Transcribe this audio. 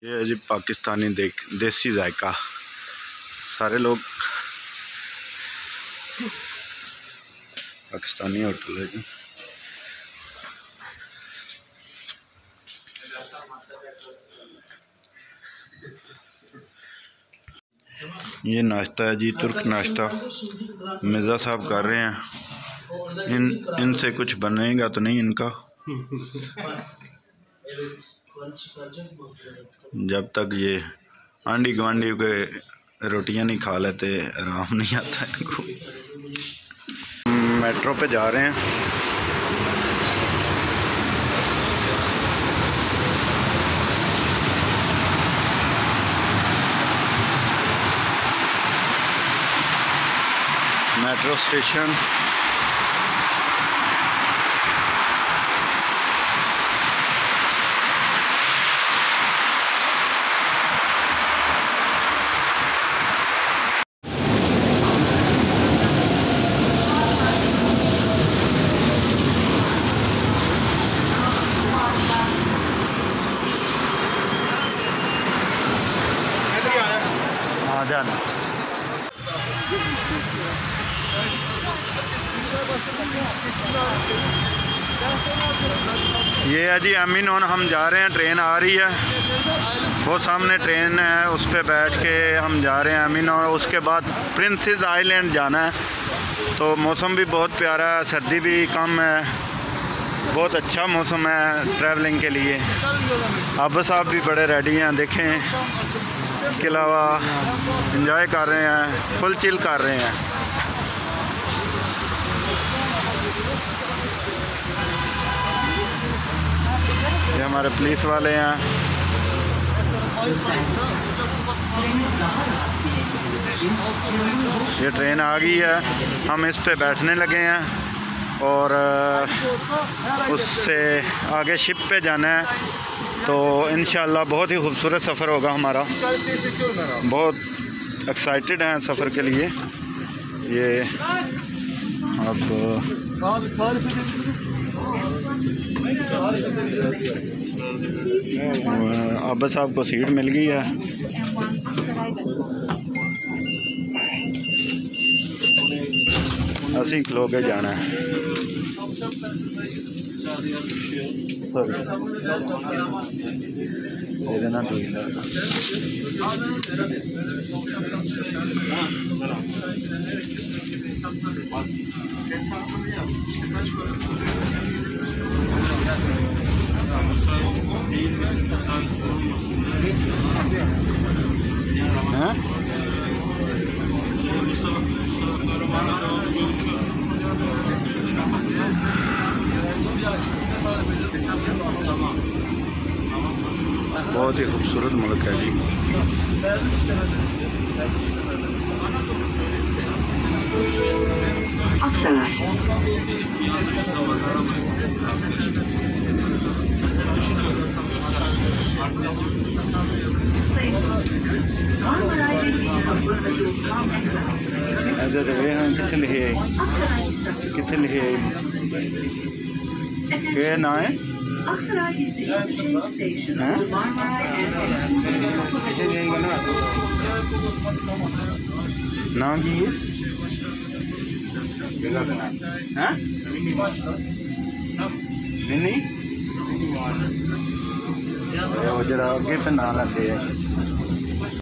ये है जी पाकिस्तानी देसी जायका। सारे लोग पाकिस्तानी होटल है जी। ये नाश्ता है जी, तुर्क नाश्ता मिर्ज़ा साहब कर रहे हैं। इनसे कुछ बनेगा तो नहीं इनका, जब तक ये आंडी गवांडी के रोटियां नहीं खा लेते आराम नहीं आता इनको। मेट्रो पे जा रहे हैं। मेट्रो स्टेशन आ जाना। ये है जी अमीन, और हम जा रहे हैं। ट्रेन आ रही है, वो सामने ट्रेन है, उस पर बैठ के हम जा रहे हैं अमीन। और उसके बाद प्रिंसेस आइलैंड जाना है। तो मौसम भी बहुत प्यारा है, सर्दी भी कम है, बहुत अच्छा मौसम है ट्रैवलिंग के लिए। अब साहब भी बड़े रेडी हैं, देखें। इसके अलावा एंजॉय कर रहे हैं, फुल चिल कर रहे हैं। ये हमारे पुलिस वाले हैं। ये ट्रेन आ गई है, हम इस पे बैठने लगे हैं और उससे आगे शिप पे जाना है। तो इंशाल्लाह बहुत ही खूबसूरत सफ़र होगा हमारा। बहुत एक्साइटेड हैं सफ़र के लिए। ये अब अब साहब को सीट मिल गई है। असी खलो के जाना है। बहुत ही खूबसूरत मुल्क है जी। कितने लिखे क्या ना है नाम की जरा अगे पे ना लगे है।